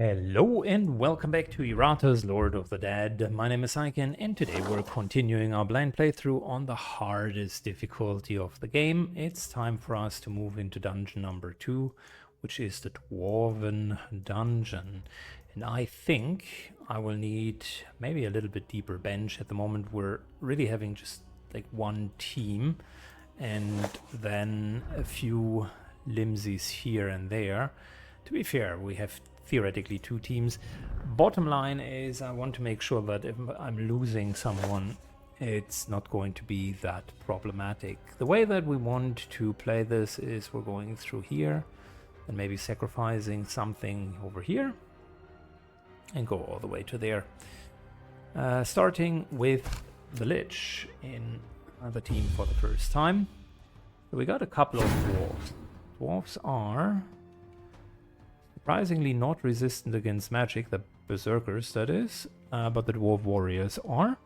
Hello and welcome back to Iratus, Lord of the Dead. My name is Syken and today we're continuing our blind playthrough on the hardest difficulty of the game. It's time for us to move into dungeon number 2, which is the Dwarven Dungeon. And I think I will need maybe a little bit deeper bench. At the moment we're really having just like one team and then a few limsies here and there. To be fair, we have theoretically two teams. Bottom line is I want to make sure that if I'm losing someone, it's not going to be that problematic. The way that we want to play this is we're going through here and maybe sacrificing something over here and go all the way to there. Starting with the Lich in the team for the first time. So we got a couple of dwarves. Dwarves are surprisingly not resistant against magic, the berserkers that is, but the dwarf warriors are.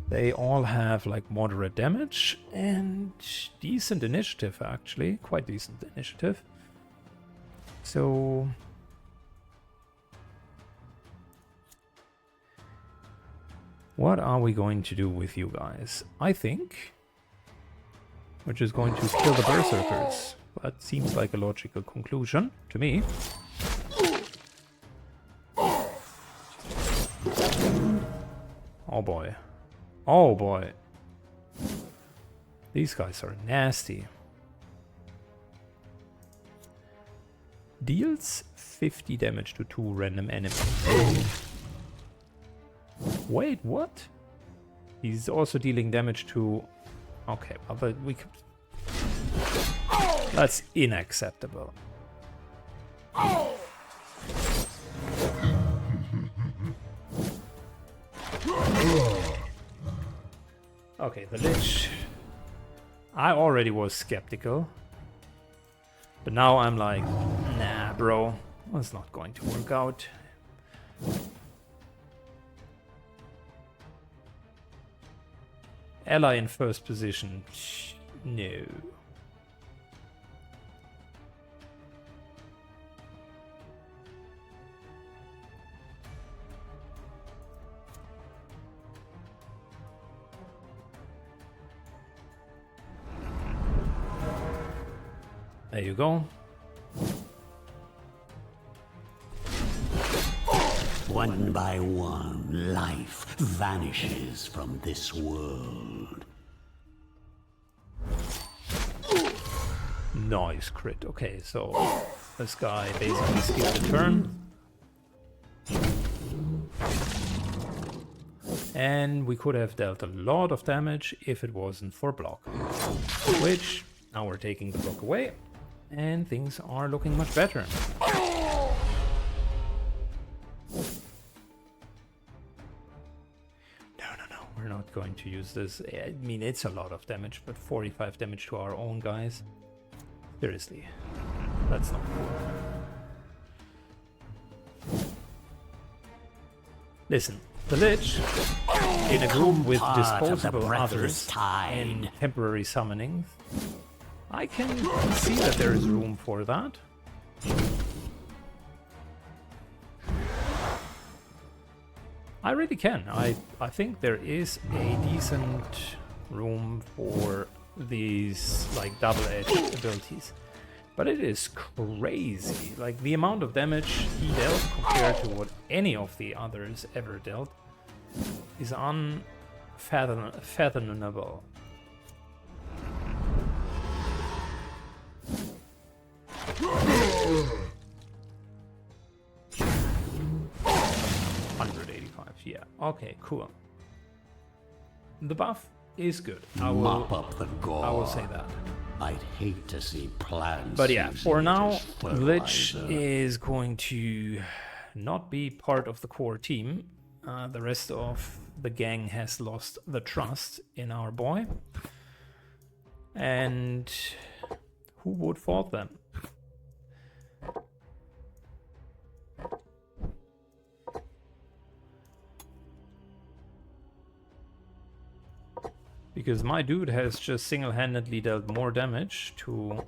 They all have like moderate damage and decent initiative, actually, quite decent initiative. So what are we going to do with you guys? I think we're just going to kill the berserkers. That seems like a logical conclusion to me. Oh boy. Oh boy. These guys are nasty. Deals 50 damage to 2 random enemies. Wait, what? He's also dealing damage to... Okay, but we could... That's unacceptable. Okay, the Lich. I already was skeptical. But now I'm like, nah, bro. It's not going to work out. Ally in first position. No. There you go. One by one, life vanishes from this world. Nice crit. Okay, so this guy basically skipped a turn. And we could have dealt a lot of damage if it wasn't for block. Which, now we're taking the block away. And things are looking much better. No, we're not going to use this. I mean, it's a lot of damage, but 45 damage to our own guys. Seriously, that's not cool. Listen, the Lich, in a group with disposable others and temporary summoning, I can see that there is room for that. I really can. I think there is a decent room for these like double-edged abilities. But it is crazy. Like the amount of damage he dealt compared to what any of the others ever dealt is unfathomable. Yeah, okay, cool. The buff is good. I will say that. I'd hate to see plants. But yeah, for now, Lich is going to not be part of the core team. The rest of the gang has lost the trust in our boy. And who would fault them? Because my dude has just single-handedly dealt more damage to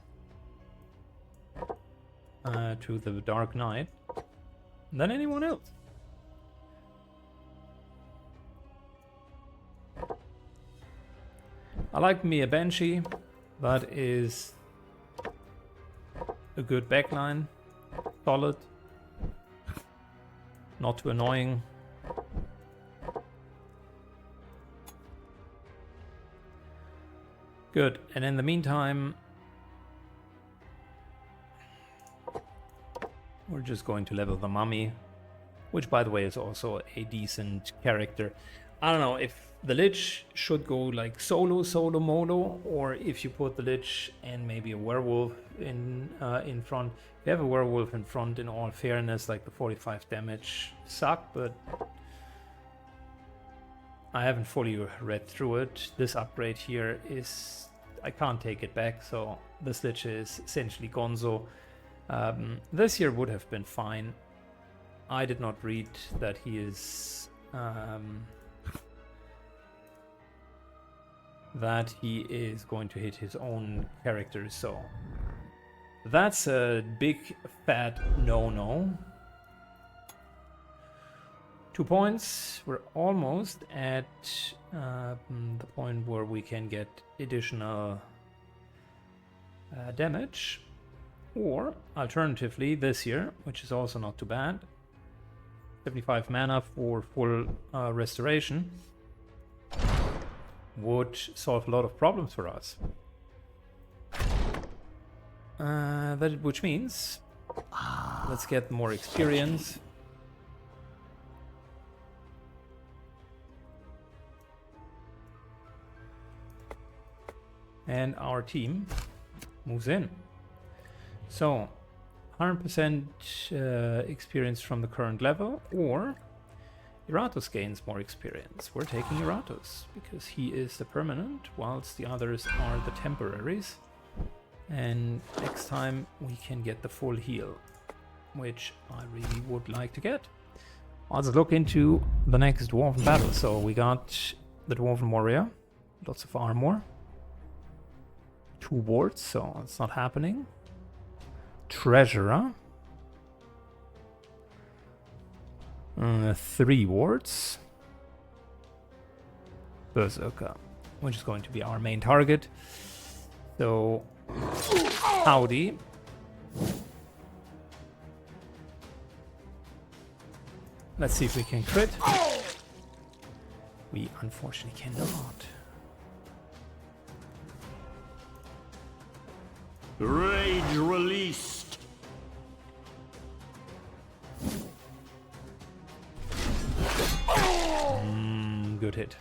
the Dark Knight than anyone else. I like me a banshee. That is a good backline. Solid. Not too annoying. Good. And in the meantime, we're just going to level the mummy, which by the way is also a decent character. I don't know if the Lich should go like solo molo, or if you put the Lich and maybe a werewolf in front. If you have a werewolf in front, in all fairness, like the 45 damage suck, but I haven't fully read through it. This upgrade here is, I can't take it back, so this Lich is essentially gonzo. This here would have been fine. I did not read that he is going to hit his own characters, so that's a big fat no-no. 2 points. We're almost at the point where we can get additional damage. Or, alternatively, this here, which is also not too bad. 75 mana for full restoration would solve a lot of problems for us. Which means, let's get more experience. And our team moves in. So, 100% experience from the current level, or Iratus gains more experience. We're taking Iratus, because he is the permanent, whilst the others are the temporaries. And next time we can get the full heal, which I really would like to get. Let's look into the next Dwarven battle. So we got the Dwarven warrior, lots of armor, 2 wards, so it's not happening. Treasurer, 3 wards. Berserker, which is going to be our main target. So, howdy. Let's see if we can crit. We unfortunately cannot. Rage released. Good hit.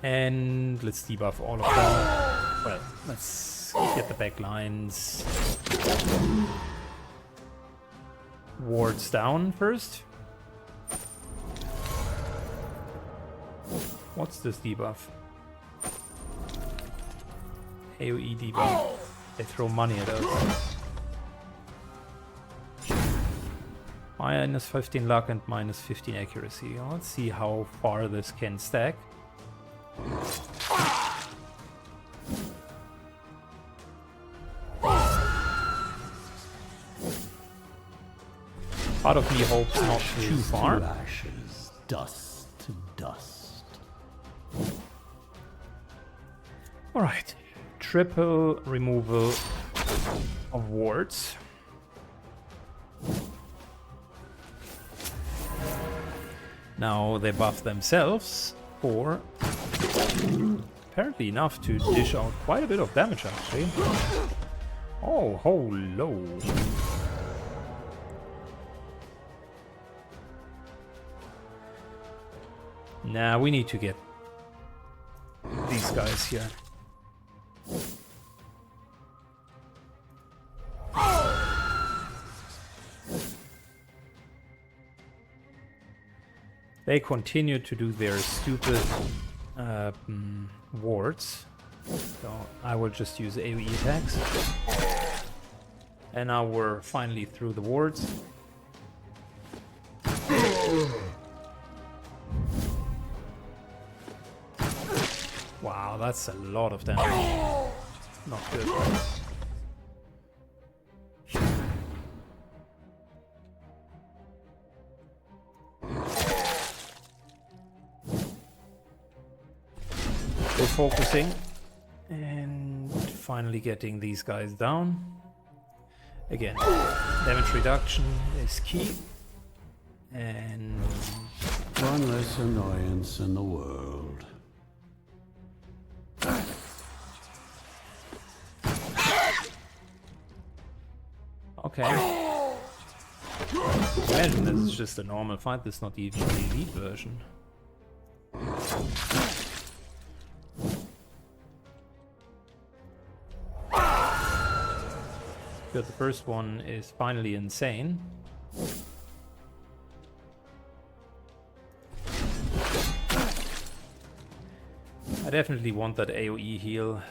And let's debuff all of them. Well, let's get the back lines. Wards down first. What's this debuff? AoE debuff. They throw money at us. Minus 15 luck and minus 15 accuracy. Let's see how far this can stack. Part of me hopes not too far. Ashes, dust to dust. Alright. Triple removal of wards. Now they buff themselves for apparently enough to dish out quite a bit of damage actually. Oh, hello. Nah, we need to get these guys here. They continue to do their stupid wards. So I will just use AoE attacks. And now we're finally through the wards. Wow, that's a lot of damage. Not good. We're focusing and finally getting these guys down. Again, damage reduction is key. And One less annoyance in the world. okay. Imagine this is just a normal fight, this is not even the elite version. Good, the first one is finally insane. I definitely want that AoE heal.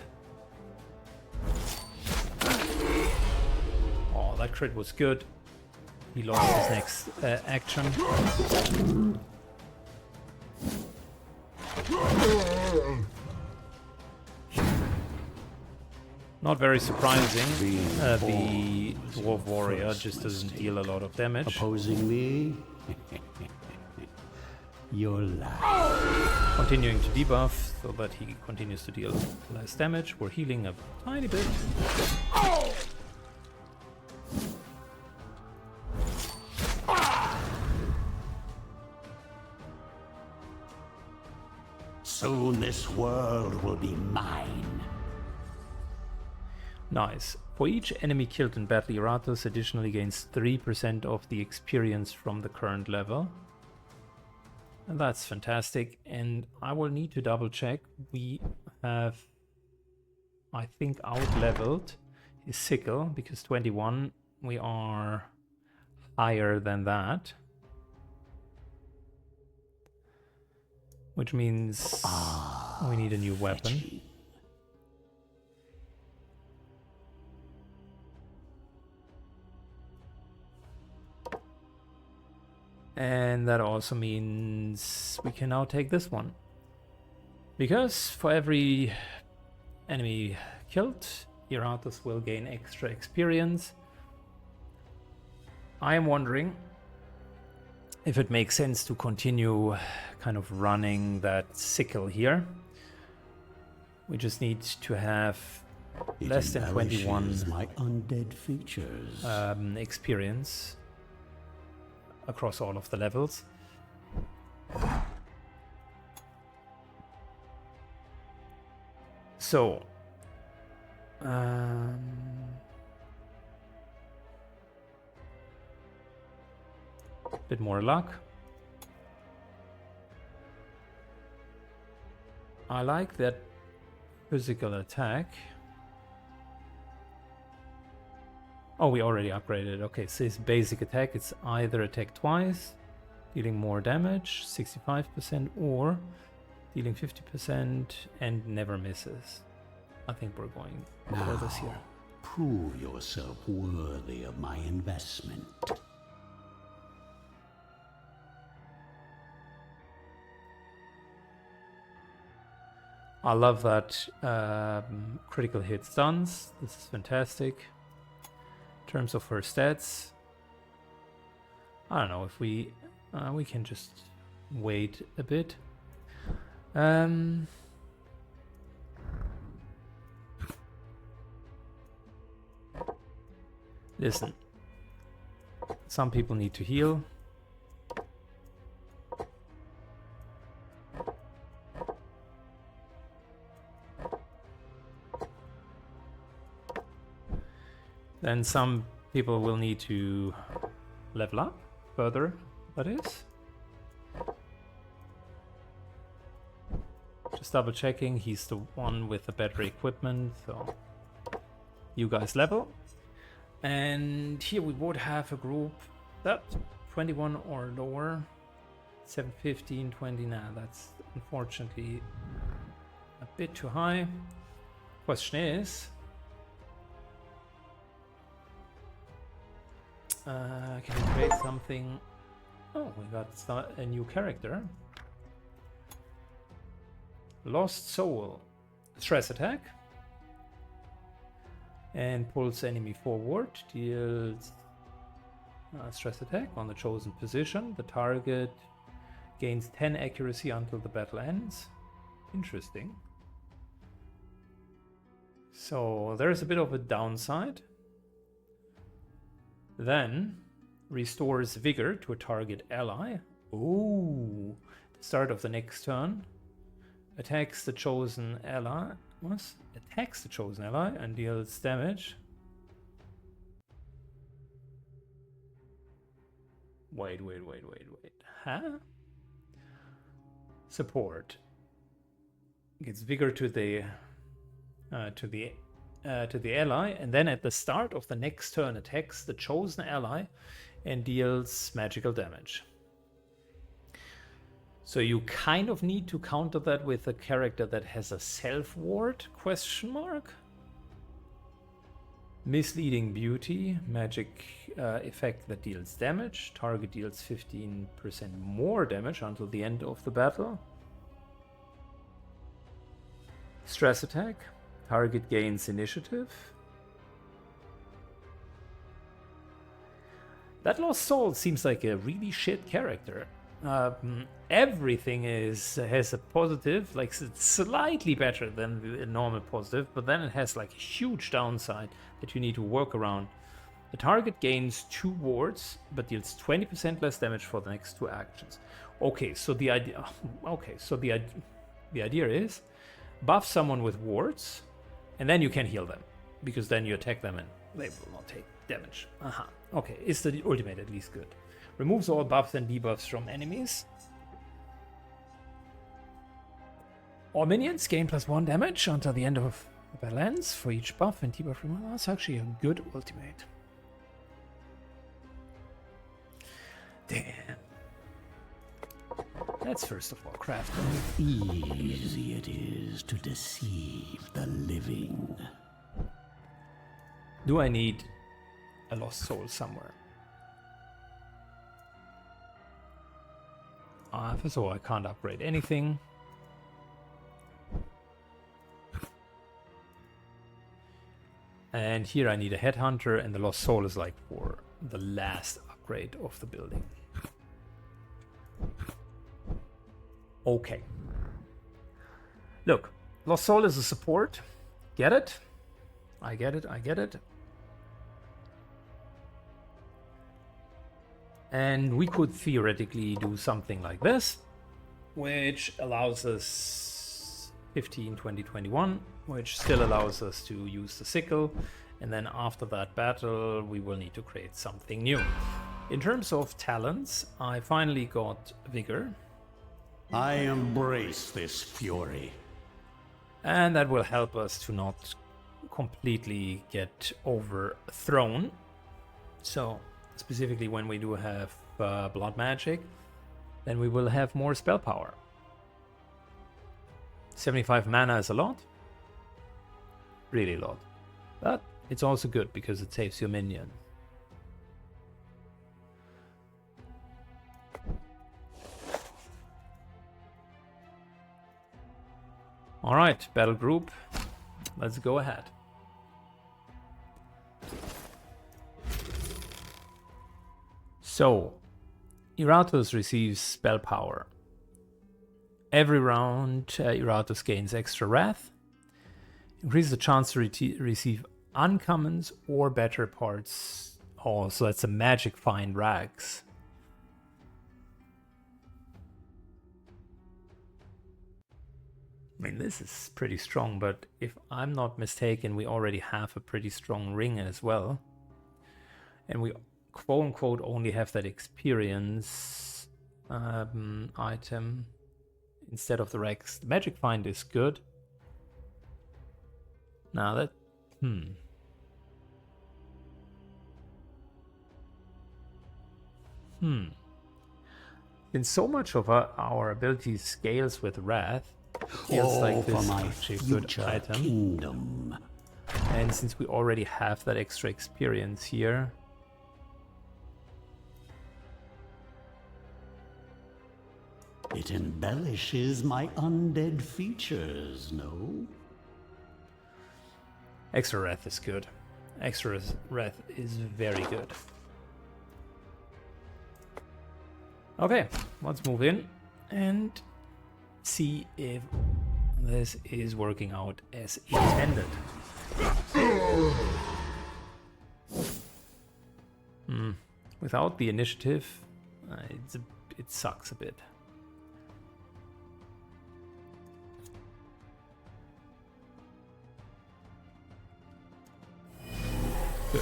Oh, that crit was good. He lost his next action. Not very surprising. The Dwarf Warrior just doesn't deal a lot of damage. Opposing me? You're lying. Continuing to debuff so that he continues to deal less damage. We're healing a tiny bit. Soon this world will be mine. Nice. For each enemy killed in battle, Iratus additionally gains 3% of the experience from the current level. And that's fantastic. And I will need to double check. We have, I think, out-leveled his sickle because 21, we are higher than that. Which means we need a new weapon. And that also means we can now take this one. Because for every enemy killed, Iratus will gain extra experience. I am wondering if it makes sense to continue kind of running that sickle here. We just need to have less than 21 my undead features. experience across all of the levels. So bit more luck. I like that physical attack. Oh, we already upgraded. Okay, so his basic attack, it's either attack twice, dealing more damage, 65%, or dealing 50% and never misses. I think we're going for this here. Prove yourself worthy of my investment. I love that critical hit stuns. This is fantastic. In terms of her stats, I don't know if we can just wait a bit. Listen, some people need to heal. Then some people will need to level up further, that is. Just double checking, he's the one with the better equipment, so you guys level. And here we would have a group that 21 or lower, 7, 15, 20, nah, that's unfortunately a bit too high. Question is, can we create something? Oh, we got a new character. Lost Soul. Stress attack. And pulls enemy forward. Deals stress attack on the chosen position. The target gains 10 accuracy until the battle ends. Interesting. So there's a bit of a downside. Then restores vigor to a target ally. Ooh. Start of the next turn. Attacks the chosen ally. What? Attacks the chosen ally and deals damage. Wait. Huh? Support. Gives vigor to the ally, and then at the start of the next turn attacks the chosen ally and deals magical damage. So you kind of need to counter that with a character that has a self-ward, question mark? Misleading Beauty, magic effect that deals damage. Target deals 15% more damage until the end of the battle. Stress attack. Target gains initiative. That Lost Soul seems like a really shit character. Everything has a positive, like it's slightly better than a normal positive, but then it has like a huge downside that you need to work around. The target gains 2 wards, but deals 20% less damage for the next 2 actions. Okay, so the idea. Okay, so the idea is buff someone with wards, and then you can heal them, because then you attack them and they will not take damage. Okay, is the ultimate at least good? Removes all buffs and debuffs from enemies. All minions gain +1 damage until the end of the battle ends for each buff and debuff removal. That's actually a good ultimate. Damn. Let's first of all craft them. Easy it is to deceive the living. Do I need a Lost Soul somewhere? First of all, I can't upgrade anything. And here I need a Headhunter, and the Lost Soul is like for the last upgrade of the building. Okay. Look, Lost Soul is a support. Get it? I get it. And we could theoretically do something like this, which allows us 15, 20, 21, which still allows us to use the sickle. And then after that battle, we will need to create something new. In terms of talents, I finally got Vigor. I embrace this fury. And that will help us to not completely get overthrown. So specifically when we do have blood magic, then we will have more spell power. 75 mana is a lot. Really a lot. But it's also good because it saves your minion. Alright, battle group. Let's go ahead. So, Iratus receives spell power. Every round, Iratus gains extra wrath. Increases the chance to receive uncommons or better parts. Oh, so that's a magic find rags. I mean, this is pretty strong, but if I'm not mistaken, we already have a pretty strong ring as well. And we quote-unquote only have that experience item instead of the Rex. The magic find is good. Now that... Since so much of our ability scales with Wrath, feels like this is actually a good item. Kingdom. And since we already have that extra experience here... It embellishes my undead features, no? Extra Wrath is good. Extra Wrath is very good. Okay, let's move in and see if This is working out as intended. Without the initiative, it sucks a bit. Good.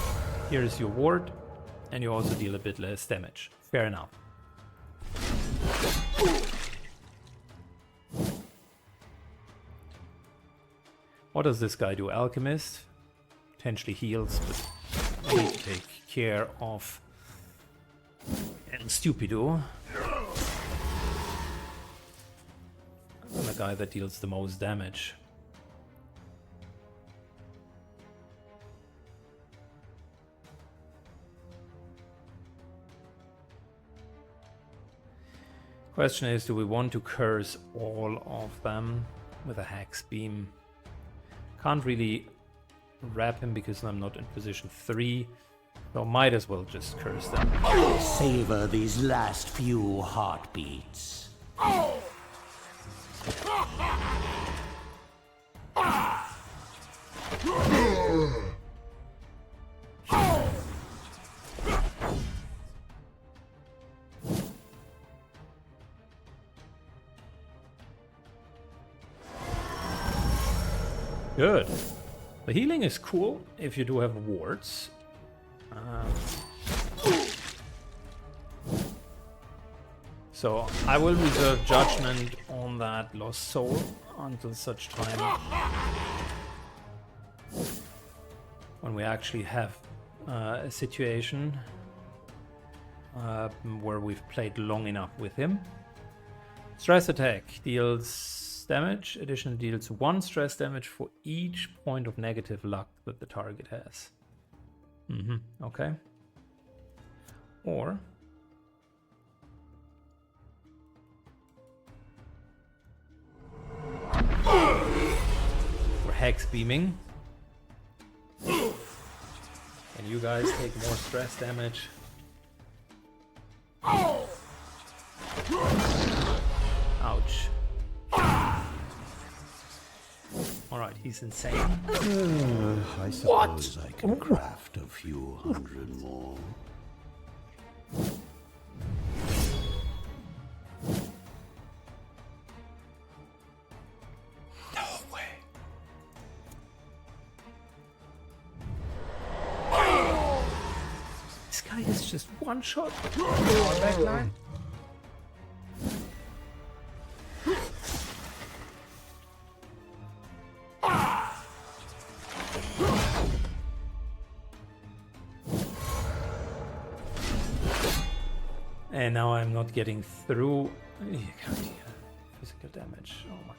Here's your ward, and you also deal a bit less damage. Fair enough. What does this guy do? Alchemist? Potentially heals, but I need to take care of Stupido. And the guy that deals the most damage. Question is, do we want to curse all of them with a Hex Beam? Can't really wrap him because I'm not in position 3, so might as well just curse them. Savor these last few heartbeats. Good. The healing is cool if you do have wards. So I will reserve judgment on that lost soul until such time when we actually have a situation where we've played long enough with him. Stress attack deals damage. Additional deals 1 stress damage for each point of negative luck that the target has. Okay. Or we're hex beaming, and you guys take more stress damage. Ouch. Alright, he's insane. I suppose I can craft a few hundred more. No way. This guy is just one shot. Backline. And now I'm not getting through. You can't deal physical damage. Oh my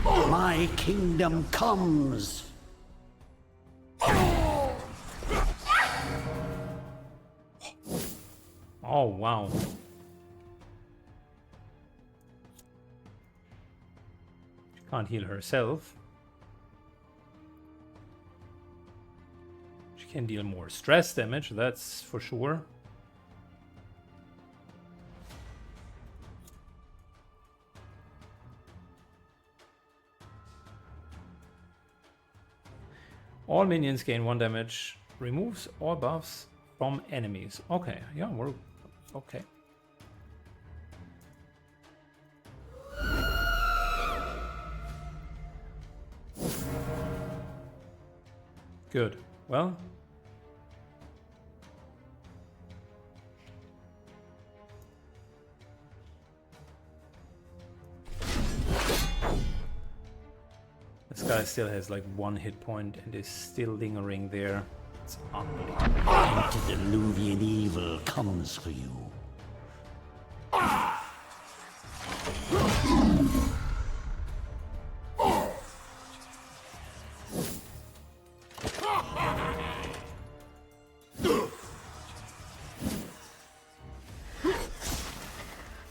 god. My kingdom comes. Oh wow. She can't heal herself. She can deal more stress damage, that's for sure. All minions gain 1 damage, removes all buffs from enemies. Okay, yeah, we're okay. Good. Well, this guy still has like 1 hit point and is still lingering there. It's unbelievable. Antediluvian evil comes for you.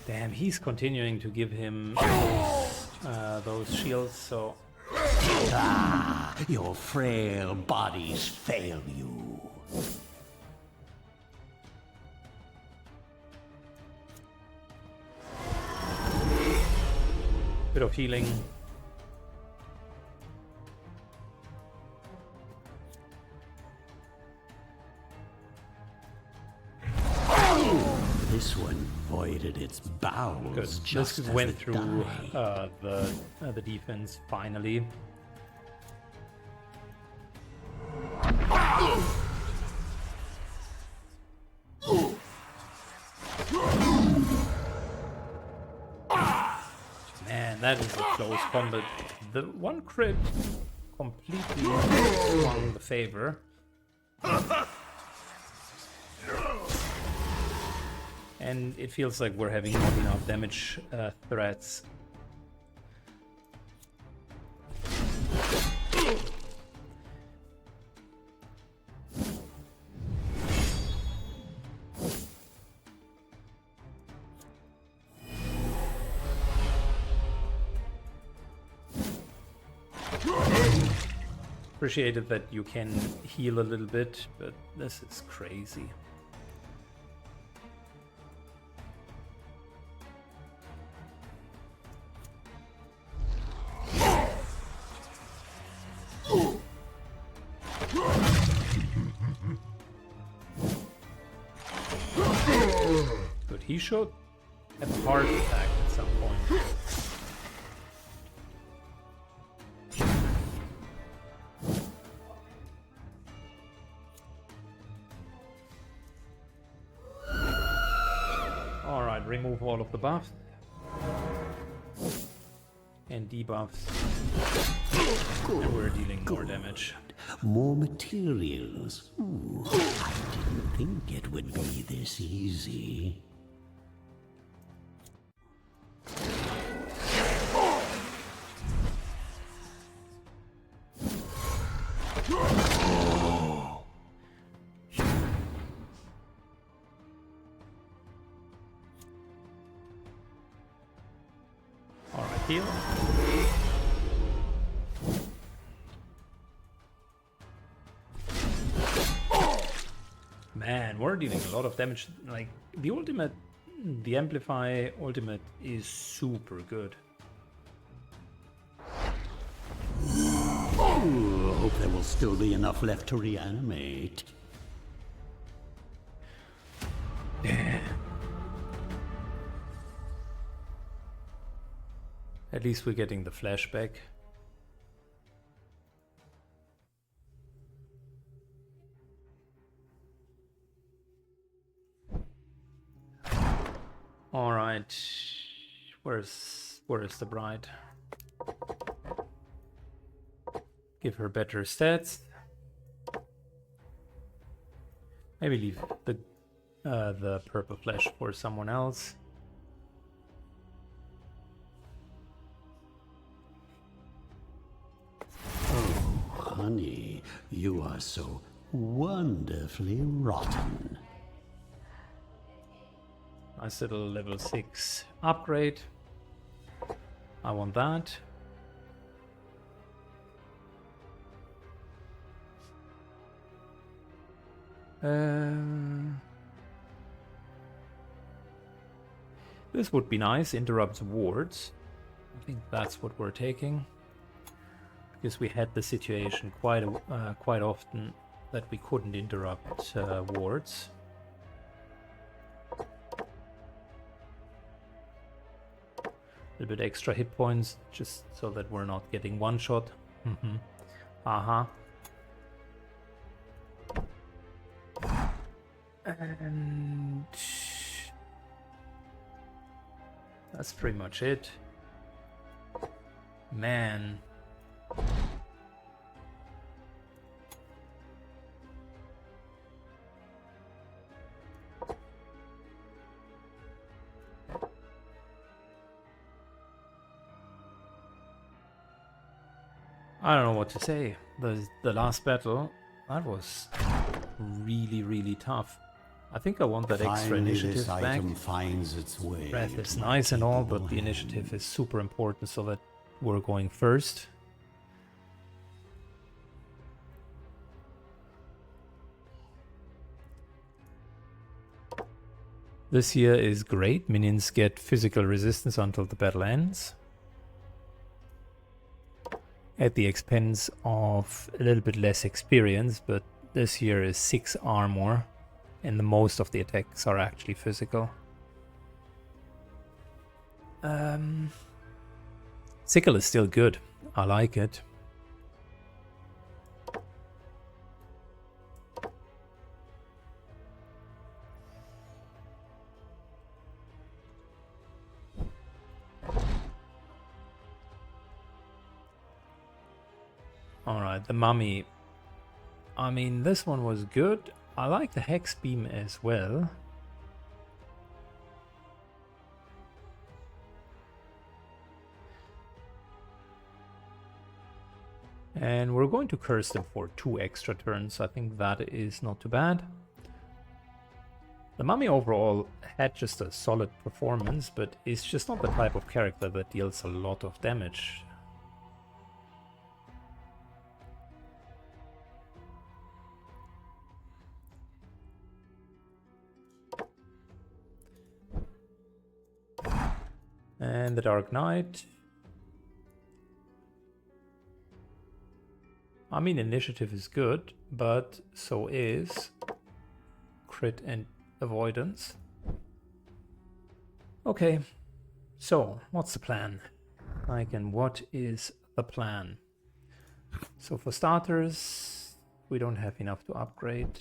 Damn, he's continuing to give him those those shields, so Ah, your frail bodies fail you. bit of healing. This one voided its bowels. Good. Just This as went it through died. the defense finally. Man, that is a close combat. The one crit completely swung the favor. And it feels like we're having not enough damage threats. Appreciated that you can heal a little bit, but this is crazy. Good, he should have a heart attack at some point. Alright, remove all of the buffs and debuffs, and we're dealing more damage. More materials. I didn't think it would be this easy. Alright, heal. Man, we're dealing a lot of damage. Like, the ultimate, the Amplify ultimate is super good. Ooh, hope there will still be enough left to reanimate. At least we're getting the flashback. All right, where's the bride? Give her better stats. Maybe leave the purple flesh for someone else. Honey, you are so wonderfully rotten. Nice little level 6 upgrade. I want that. This would be nice. Interrupts wards. I think that's what we're taking. Because we had the situation quite often that we couldn't interrupt wards. A little bit extra hit points, just so that we're not getting one shot. And that's pretty much it. Man. I don't know what to say. The last battle, that was really, really tough. I think I want that extra Finally, initiative this back. item finds its way. Breath is into my nice and all, but capable the initiative hand. is super important so that we're going first. This here is great. Minions get physical resistance until the battle ends, at the expense of a little bit less experience, but this here is 6 armor, and the most of the attacks are actually physical. Sickle is still good. I like it. Alright, the mummy. I mean, this one was good. I like the hex beam as well. And we're going to curse them for 2 extra turns. I think that is not too bad. The mummy overall had just a solid performance, but is just not the type of character that deals a lot of damage. And the Dark Knight. I mean, initiative is good, but so is crit and avoidance. Okay, so what's the plan? And what is the plan? So for starters, we don't have enough to upgrade.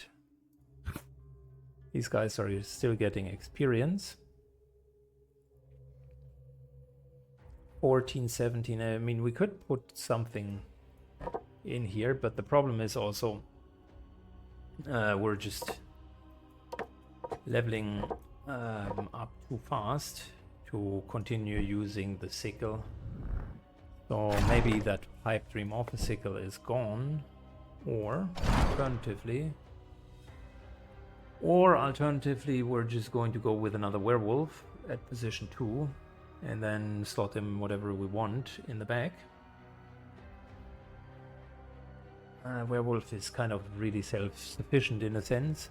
These guys are still getting experience. 14, 17, I mean, we could put something in here, but the problem is also we're just leveling up too fast to continue using the sickle. So maybe that pipe dream of a sickle is gone, or alternatively we're just going to go with another werewolf at position 2 and then slot him whatever we want in the back. Werewolf is kind of really self-sufficient in a sense.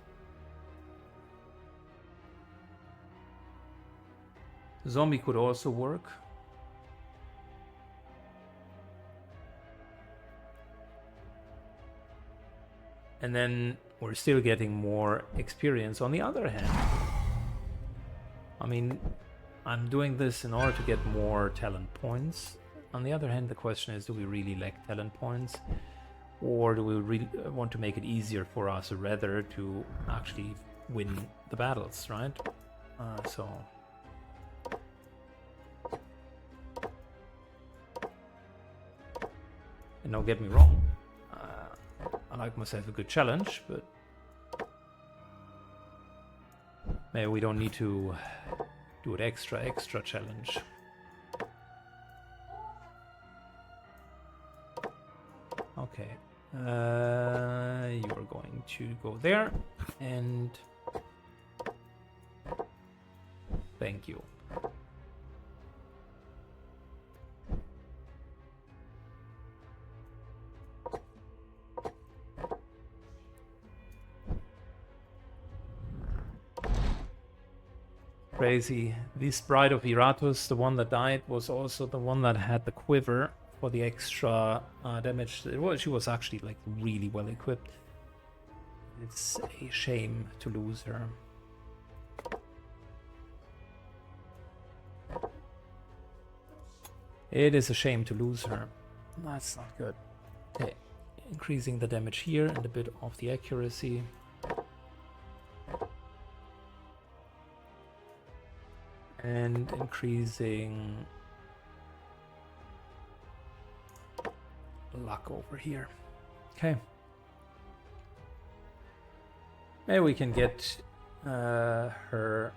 Zombie could also work. And then we're still getting more experience on the other hand. I mean, I'm doing this in order to get more talent points. On the other hand, the question is, do we really lack talent points? Or do we really want to make it easier for us rather to actually win the battles, right? And don't get me wrong, I like myself a good challenge, but maybe we don't need to do it extra challenge. Okay, you are going to go there, and thank you. Crazy. This Bride of Iratus, the one that died, was also the one that had the quiver for the extra damage. She was actually like really well equipped. It's a shame to lose her. It is a shame to lose her. That's not good. Okay, increasing the damage here and a bit of the accuracy. And increasing luck over here. Okay. Maybe we can get her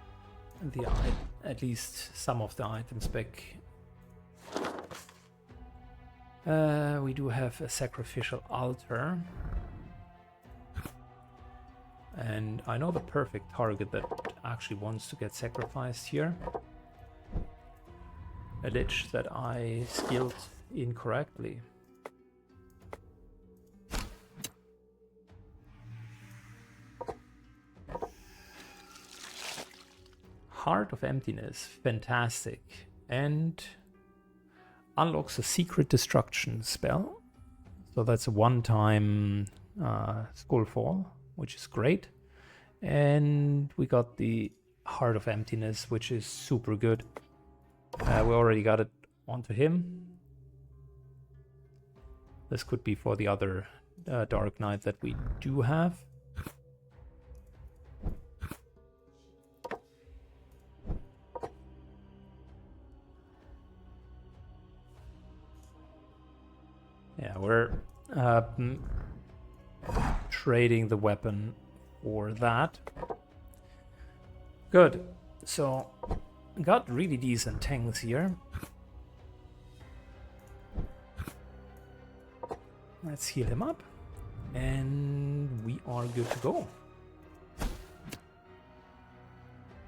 at least some of the items back. We do have a sacrificial altar. And I know the perfect target that actually wants to get sacrificed here. A lich that I skilled incorrectly. Heart of Emptiness, fantastic. And unlocks a secret destruction spell. So that's a one-time Skullfall, which is great. And we got the Heart of Emptiness, which is super good. We already got it onto him. This could be for the other Dark Knight that we do have. Yeah, we're trading the weapon for that. Good. So, got really decent tanks here. Let's heal him up. And we are good to go.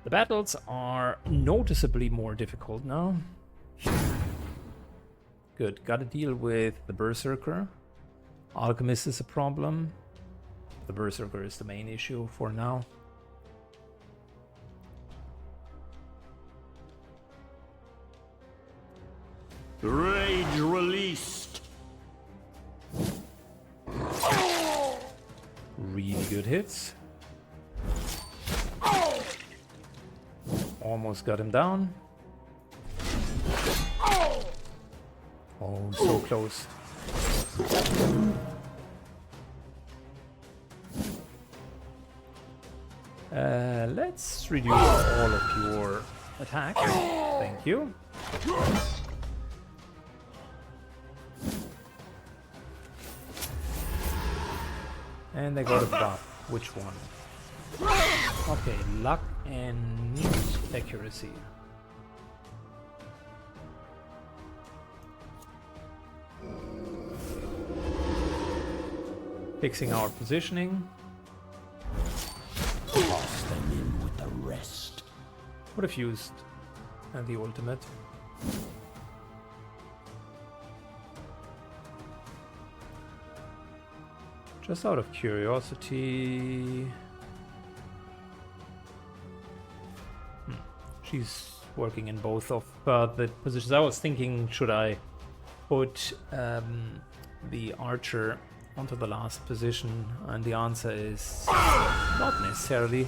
The battles are noticeably more difficult now. Good, gotta deal with the Berserker. Alchemist is a problem. The Berserker is the main issue for now. Rage released. Really good hits. Almost got him down. Oh, so close. Let's reduce all of your attack. Thank you. And they got a buff. Which one? Okay, luck and accuracy. Fixing our positioning. Toss them in with the rest. Would have used the ultimate. Just out of curiosity. She's working in both of the positions. I was thinking, should I put the archer onto the last position? And the answer is not necessarily.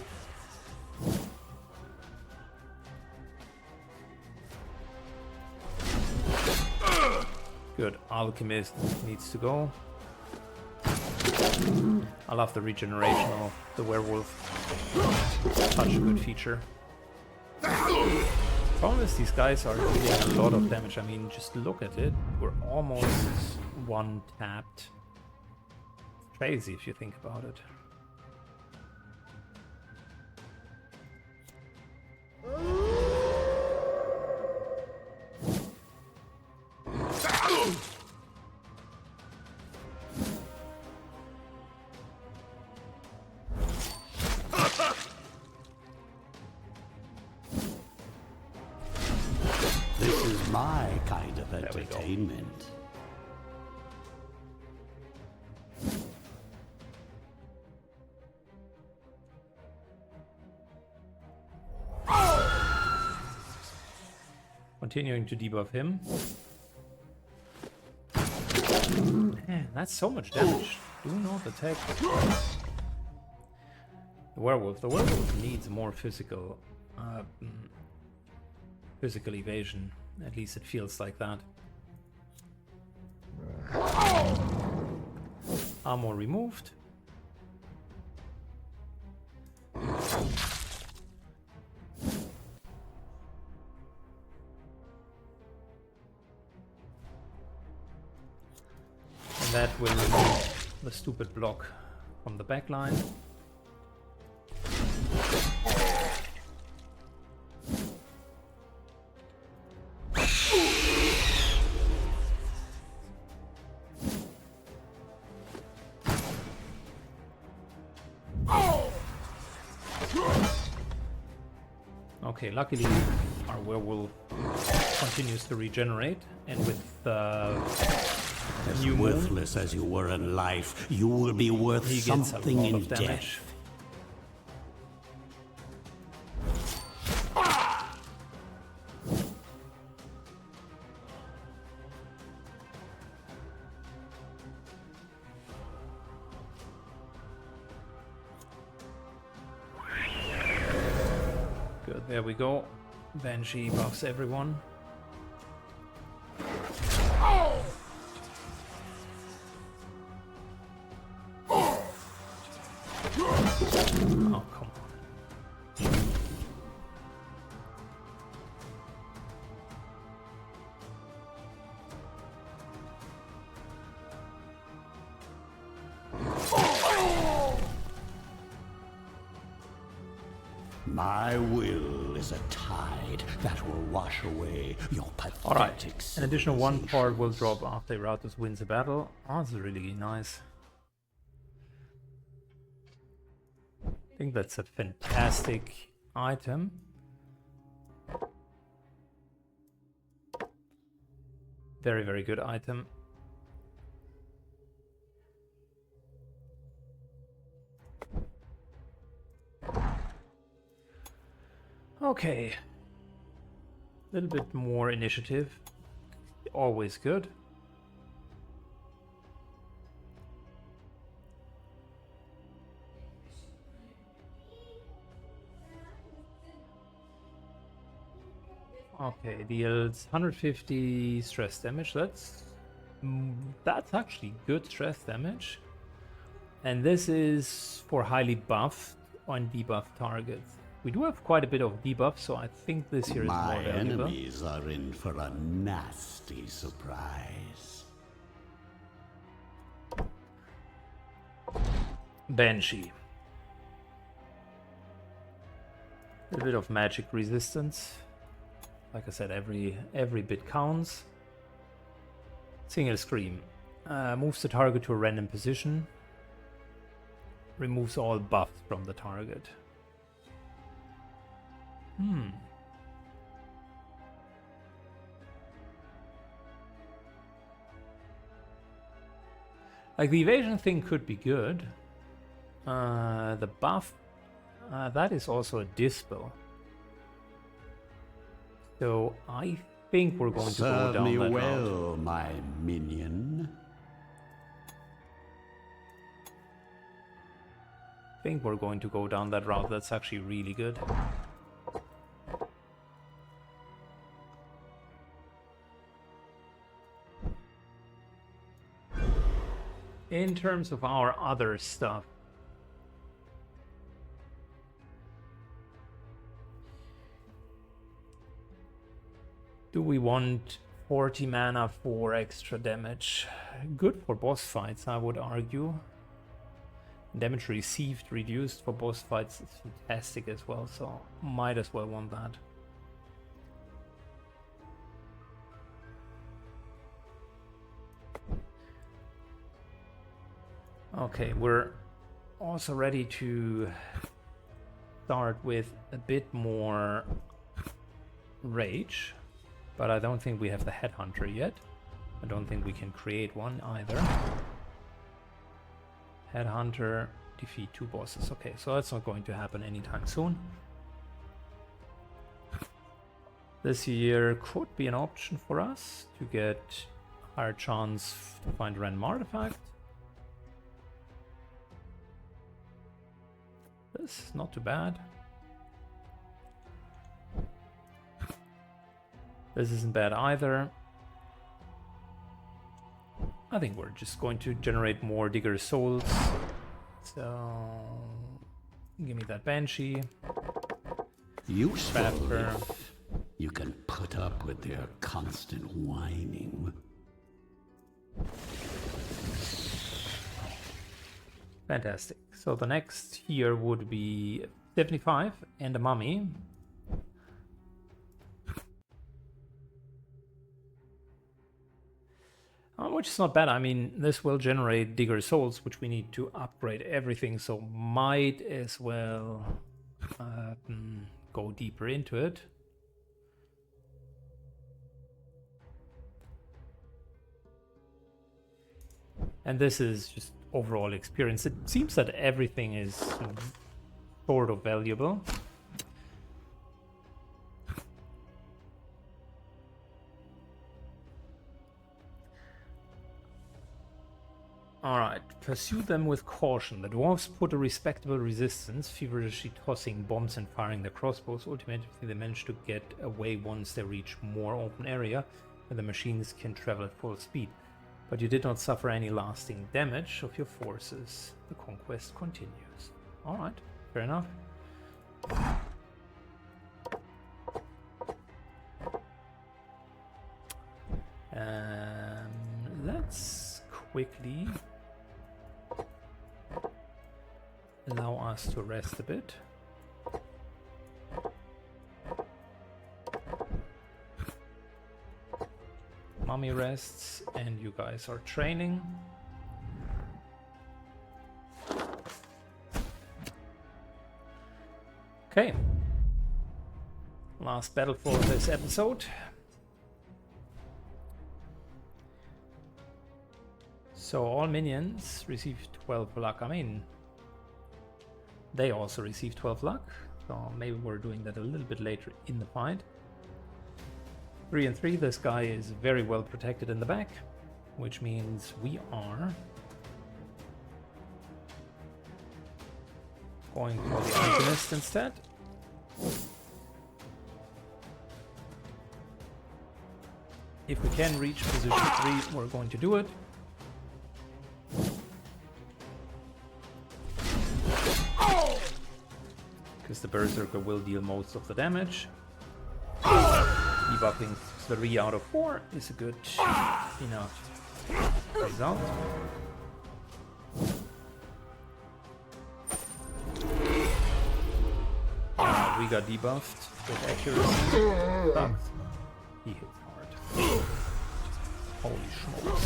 Good. Alchemist needs to go. I love the regeneration of the werewolf. Such a good feature. Problem is, these guys are dealing a lot of damage. I mean, just look at it. We're almost one tapped. It's crazy if you think about it. This is my kind of entertainment. Continuing to debuff him. Man, that's so much damage. Do not attack. The werewolf needs more physical evasion. At least it feels like that. Armor removed. And that will remove the stupid block from the back line. Okay, luckily our werewolf continues to regenerate, and with As new moon, worthless as you were in life, you will be worth he gets a something lot in of damage. death. Good, there we go. Banshee buffs everyone. Oh, come on. My will is a tide that will wash away your pathetic Alright, an additional 1 part will sensations. drop after Iratus wins a battle. Oh, that's really nice. I think that's a fantastic item. Very, very good item. Okay. A little bit more initiative. Always good. Okay, deals 150 stress damage. That's actually good stress damage. And this is for highly buffed and debuffed targets. We do have quite a bit of debuff, so I think this here is My more valuable. enemies are in for a nasty surprise. Banshee. A bit of magic resistance. Like I said, every bit counts. Single Scream. Moves the target to a random position. Removes all buffs from the target. Like, the evasion thing could be good. The buff, that is also a dispel. So I think we're going to go Serve down me that well, route. my minion. I think we're going to go down that route. That's actually really good. In terms of our other stuff, do we want 40 mana for extra damage? Good for boss fights, I would argue. Damage received reduced for boss fights is fantastic as well, so might as well want that. Okay, we're also ready to start with a bit more rage, but I don't think we have the headhunter yet. I don't think we can create one either. Headhunter, defeat 2 bosses. Okay, so that's not going to happen anytime soon. This year could be an option for us to get higher chance to find a random artifact. This is not too bad. This isn't bad either. I think we're just going to generate more Digger Souls. So give me that Banshee. Useful Faster. if you can put up with their constant whining. Fantastic. So the next here would be 75 and a mummy. Which is not bad. I mean, this will generate Digger Souls, which we need to upgrade everything, so might as well go deeper into it. And this is just overall experience. It seems that everything is sort of valuable. Alright, pursue them with caution. The dwarves put a respectable resistance, feverishly tossing bombs and firing their crossbows. Ultimately, they manage to get away once they reach more open area, where the machines can travel at full speed. But you did not suffer any lasting damage of your forces. The conquest continues. Alright, fair enough. Let's quickly allow us to rest a bit. Mummy rests, and you guys are training. Okay. Last battle for this episode. So all minions receive 12 luck. I mean, they also receive 12 luck. So maybe we're doing that a little bit later in the fight. 3 and 3, this guy is very well protected in the back, which means we are going for the Alchemist instead. If we can reach position 3, we're going to do it. Because the Berserker will deal most of the damage. Debuffing 3 out of 4 is a good enough result. We got debuffed with accuracy, but he hits hard. Holy smokes.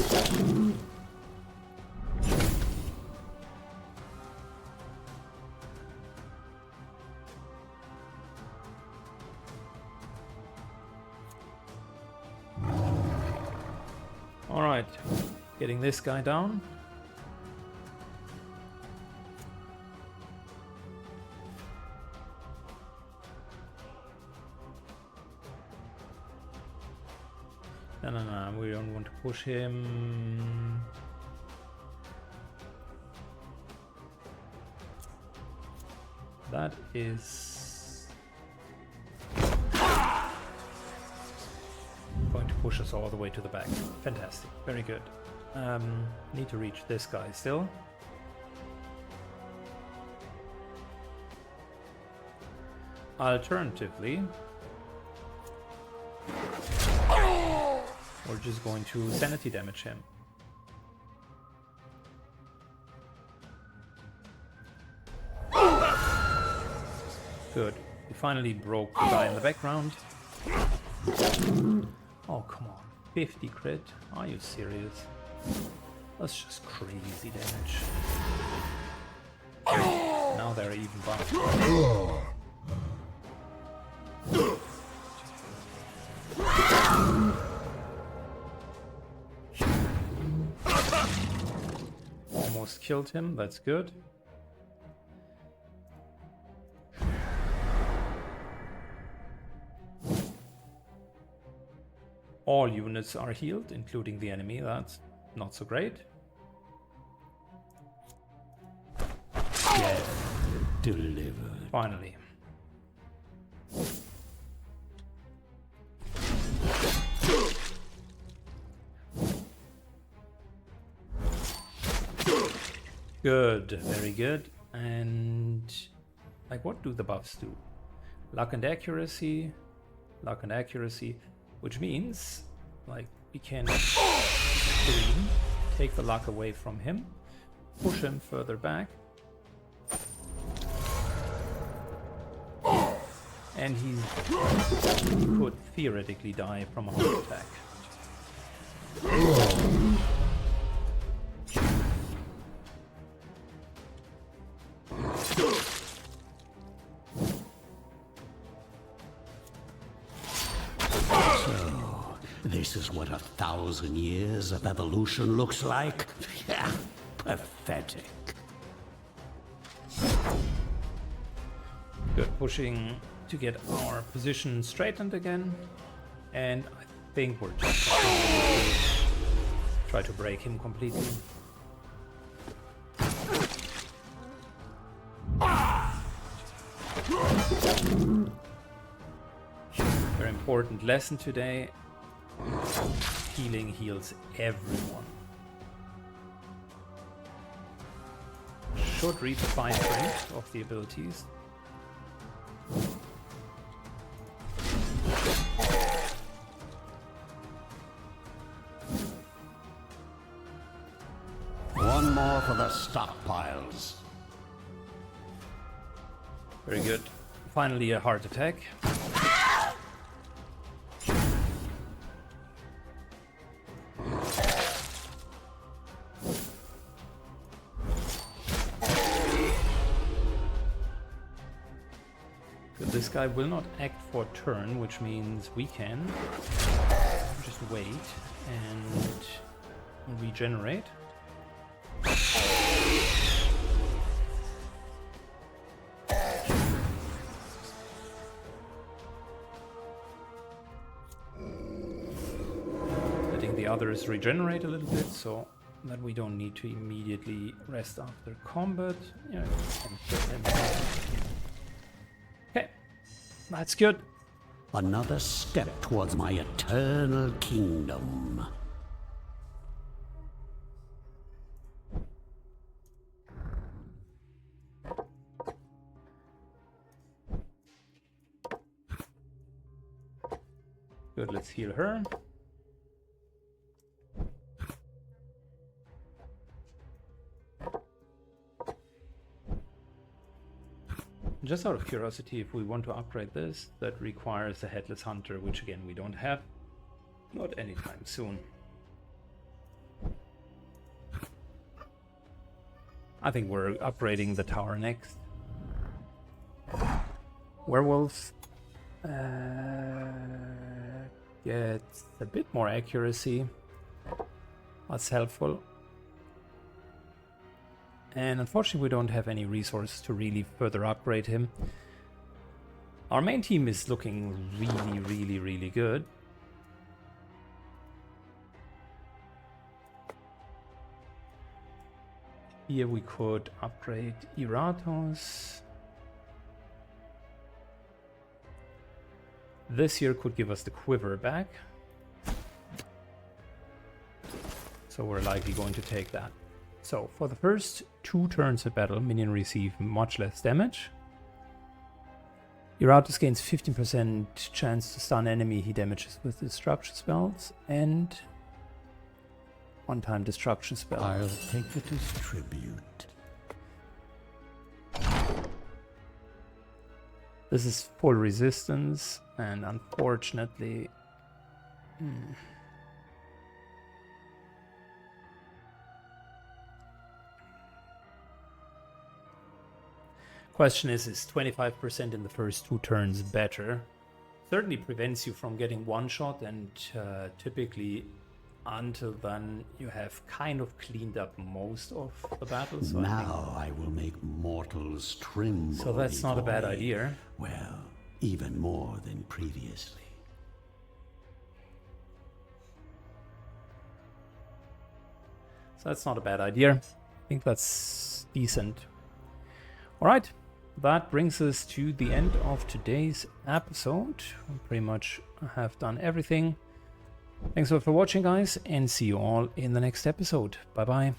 Alright, getting this guy down. No, we don't want to push him. That is going to push us all the way to the back. Fantastic, very good. Need to reach this guy still. Alternatively, we're just going to sanity damage him. Good. We finally broke the guy in the background. Oh, come on. 50 crit? Are you serious? That's just crazy damage. Now they're even buffed. Almost killed him, that's good. All units are healed, including the enemy. That's not so great. Yeah, delivered. Finally. Good, very good. And like, what do the buffs do? Luck and accuracy, which means like we can take the luck away from him, push him further back, and he could theoretically die from a heart attack. 1,000 years of evolution looks like? Pathetic. Good, pushing to get our position straightened again. And I think we're just going to try to break him completely. Very important lesson today. Healing heals everyone. Should read the fine print of the abilities. One more for the stockpiles. Very good. Finally a heart attack. Good. This guy will not act for a turn, which means we can just wait and regenerate. Letting the others regenerate a little bit so that we don't need to immediately rest after combat. Yeah, okay, that's good. Another step towards my eternal kingdom. Good, let's heal her. Just out of curiosity, if we want to upgrade this, that requires a Headless Hunter, which again we don't have. Not anytime soon. I think we're upgrading the tower next. Werewolf gets a bit more accuracy. That's helpful. And unfortunately we don't have any resources to really further upgrade him. Our main team is looking really good. Here we could upgrade Iratus. This here could give us the quiver back. So we're likely going to take that. So for the first 2 turns of battle, minion receive much less damage. Iratus gains 15% chance to stun enemy he damages with destruction spells and one-time destruction spell. I'll take it as tribute. This is full resistance and unfortunately... Question is 25% in the first 2 turns better? Certainly prevents you from getting one shot, and typically until then you have kind of cleaned up most of the battle. So now I will make mortals tremble. So that's not a bad idea. Well, even more than previously. So that's not a bad idea. I think that's decent. All right. That brings us to the end of today's episode. We pretty much have done everything. Thanks a lot for watching, guys, and see you all in the next episode. Bye-bye.